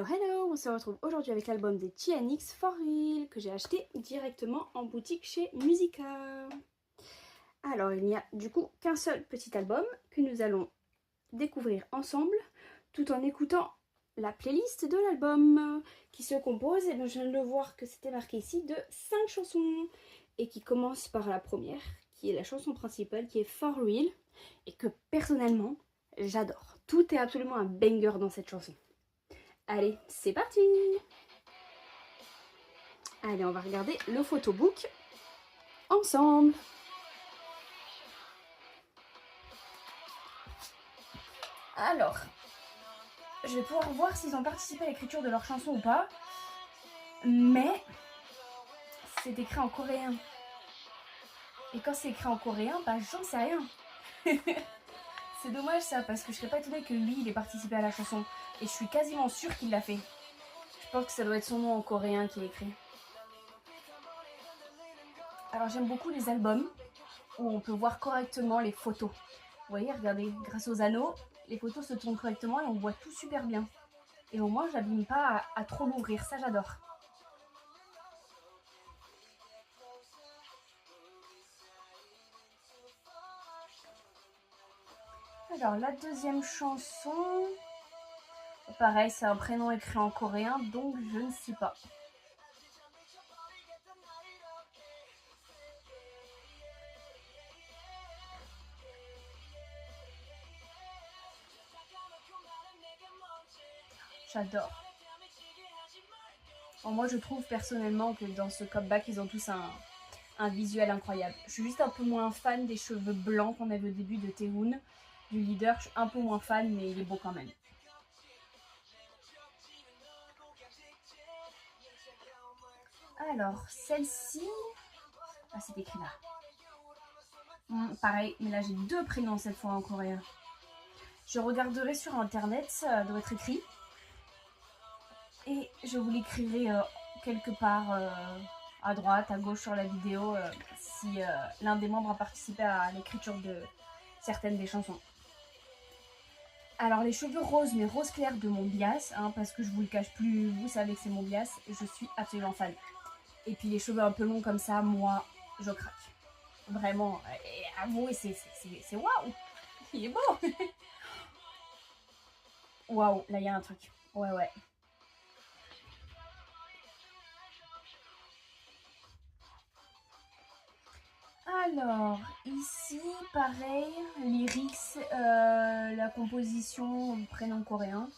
Hello hello, on se retrouve aujourd'hui avec l'album des TNX For Real que j'ai acheté directement en boutique chez Musica. Alors il n'y a du coup qu'un seul petit album que nous allons découvrir ensemble tout en écoutant la playlist de l'album qui se compose, et bien je viens de le voir que c'était marqué ici, de 5 chansons et qui commence par la première qui est la chanson principale qui est For Real et que personnellement j'adore. Tout est absolument un banger dans cette chanson. Allez, c'est parti! Allez, on va regarder le photobook ensemble. Alors, je vais pouvoir voir s'ils ont participé à l'écriture de leur chanson ou pas. Mais c'est écrit en coréen. Et quand c'est écrit en coréen, bah j'en sais rien. C'est dommage ça, parce que je serais pas étonnée que lui, il ait participé à la chanson. Et je suis quasiment sûre qu'il l'a fait. Je pense que ça doit être son nom en coréen qui est écrit. Alors j'aime beaucoup les albums où on peut voir correctement les photos. Vous voyez, regardez, grâce aux anneaux, les photos se tournent correctement et on voit tout super bien. Et au moins, j'abîme pas à trop l'ouvrir, ça j'adore. Alors, la deuxième chanson, pareil, c'est un prénom écrit en coréen, donc je ne sais pas. J'adore. Bon, moi, je trouve personnellement que dans ce comeback, ils ont tous un visuel incroyable. Je suis juste un peu moins fan des cheveux blancs qu'on avait au début de Taehoon. Du leader, je suis un peu moins fan, mais il est beau quand même. Alors, celle-ci... Ah, c'est écrit là. Pareil, mais là j'ai deux prénoms cette fois en coréen. Je regarderai sur internet, ça doit être écrit. Et je vous l'écrirai quelque part à droite, à gauche sur la vidéo si l'un des membres a participé à l'écriture de certaines des chansons. Alors les cheveux roses, mais rose clair de mon bias, parce que je vous le cache plus, vous savez que c'est mon bias, je suis absolument fan. Et puis les cheveux un peu longs comme ça, moi, je craque. Vraiment, avouez, c'est waouh! Il est beau! Waouh, là il y a un truc. Ouais. Alors, ici, pareil, lyrics, la composition, prénom coréen.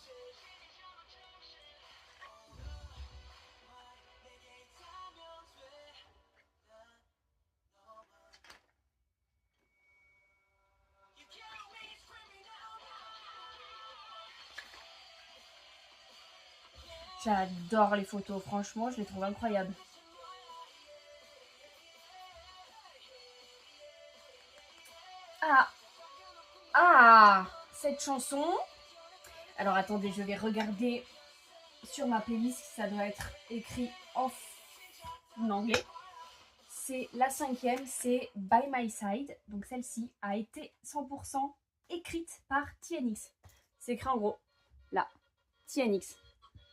J'adore les photos, franchement, je les trouve incroyables. Cette chanson. Alors attendez, je vais regarder sur ma playlist, ça doit être écrit en anglais. C'est la cinquième, c'est By My Side. Donc celle-ci a été 100% écrite par TNX. C'est écrit en gros, là, TNX.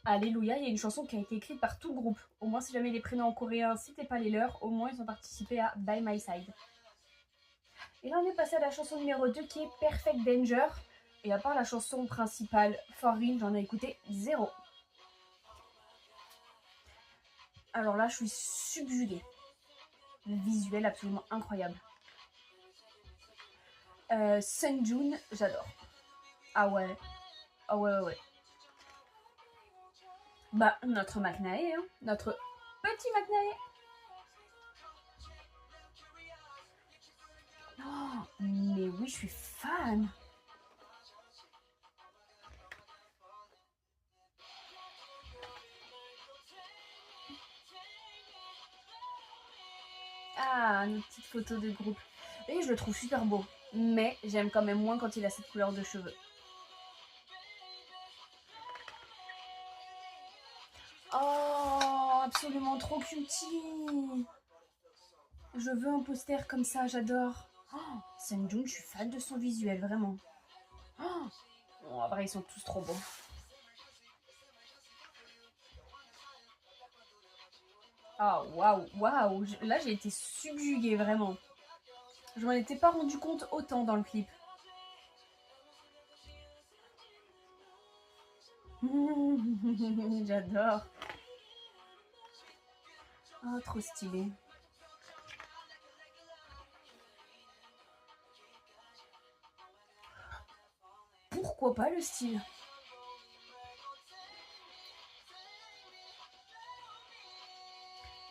Alléluia, il y a une chanson qui a été écrite par tout le groupe. Au moins, si jamais les prénoms en coréen, c'était pas les leurs, au moins ils ont participé à By My Side. Et là, on est passé à la chanson numéro 2 qui est Perfect Danger. Et à part la chanson principale, For Real, j'en ai écouté 0. Alors là, je suis subjuguée. Le visuel absolument incroyable. Sunjoon, j'adore. Ah ouais. Bah, notre McNae, notre petit McNae. Oh, mais oui, je suis fan. Ah, une petite photo de groupe. Et je le trouve super beau. Mais j'aime quand même moins quand il a cette couleur de cheveux. Oh, absolument trop cutie. Je veux un poster comme ça, j'adore. Oh, Sunjoon, je suis fan de son visuel, vraiment. Oh, en vrai, ils sont tous trop beaux. Ah, waouh, waouh. Là, j'ai été subjuguée, vraiment. Je m'en étais pas rendu compte autant dans le clip. J'adore. Oh, trop stylé. Pourquoi pas le style?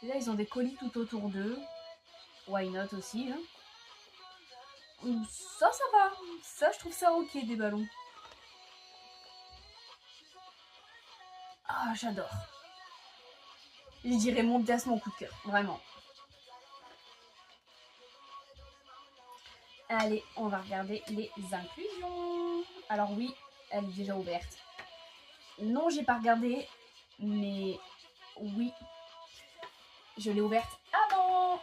Là, ils ont des colis tout autour d'eux. Why not aussi, hein? Ça va. Ça, je trouve ça ok, des ballons. Ah, j'adore. Je dirais mon Bias, mon coup de cœur, vraiment. Allez, on va regarder les inclusions. Alors oui, elle est déjà ouverte. Non, j'ai pas regardé, mais oui, je l'ai ouverte avant.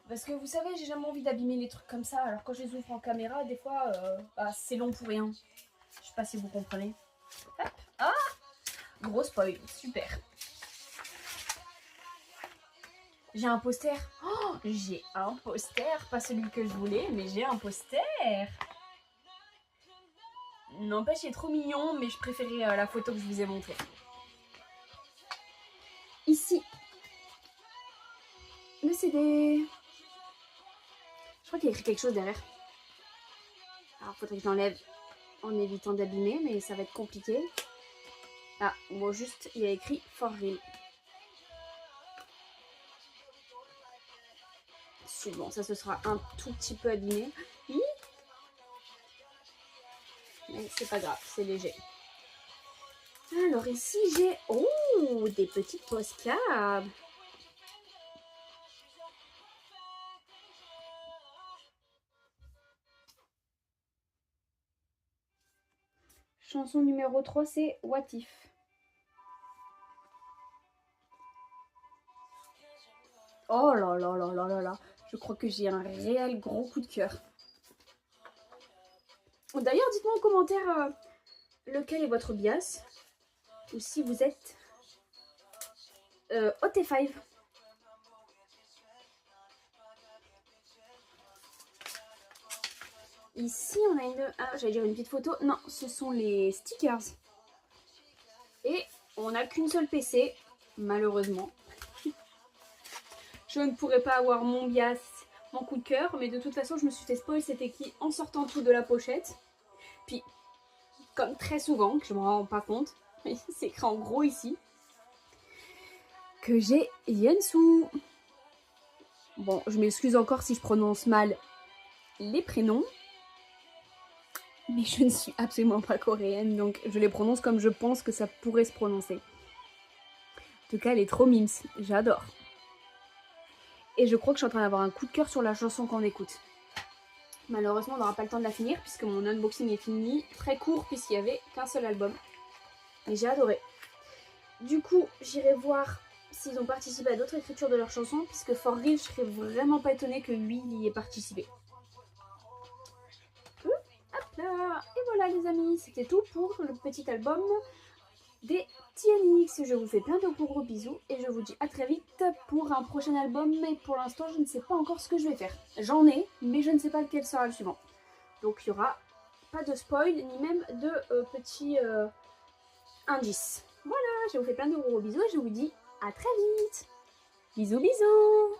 Parce que vous savez, j'ai jamais envie d'abîmer les trucs comme ça. Alors quand je les ouvre en caméra, des fois, c'est long pour rien. Je sais pas si vous comprenez. Hop. Ah, gros spoil, super. J'ai un poster. Oh, j'ai un poster. Pas celui que je voulais, mais j'ai un poster. N'empêche, il est trop mignon, mais je préférais la photo que je vous ai montrée. Ici, le CD. Je crois qu'il y a écrit quelque chose derrière. Alors, faudrait que je l'enlève en évitant d'abîmer, mais ça va être compliqué. Ah, bon, juste, il y a écrit For Real. Bon, ça, ce sera un tout petit peu abîmé. Mais c'est pas grave, c'est léger. Alors ici, j'ai... Oh, des petites postcards. Chanson numéro 3, c'est What If. Oh là là là là là là. Je crois que j'ai un réel gros coup de cœur. D'ailleurs, dites-moi en commentaire lequel est votre bias. Ou si vous êtes OT5. Ici, on a une... Ah, j'allais dire une petite photo. Non, ce sont les stickers. Et on n'a qu'une seule PC, malheureusement. Je ne pourrais pas avoir mon bias, mon coup de cœur, mais de toute façon, je me suis fait spoil cet écrit en sortant tout de la pochette. Puis, comme très souvent, que je ne me rends pas compte, mais c'est écrit en gros ici, que j'ai Yensu. Bon, je m'excuse encore si je prononce mal les prénoms, mais je ne suis absolument pas coréenne, donc je les prononce comme je pense que ça pourrait se prononcer. En tout cas, elle est trop mimes, j'adore. Et je crois que je suis en train d'avoir un coup de cœur sur la chanson qu'on écoute. Malheureusement, on n'aura pas le temps de la finir puisque mon unboxing est fini. Très court puisqu'il n'y avait qu'un seul album. Mais j'ai adoré. Du coup, j'irai voir s'ils ont participé à d'autres écritures de leurs chansons puisque For Real, je serais vraiment pas étonnée que lui y ait participé. Hop là. Et voilà les amis, c'était tout pour le petit album des TNX. Je vous fais plein de gros bisous et je vous dis à très vite pour un prochain album. Mais pour l'instant, je ne sais pas encore ce que je vais faire. J'en ai, mais je ne sais pas lequel sera le suivant. Donc il n'y aura pas de spoil, ni même de petits indices. Voilà, je vous fais plein de gros bisous et je vous dis à très vite. Bisous bisous.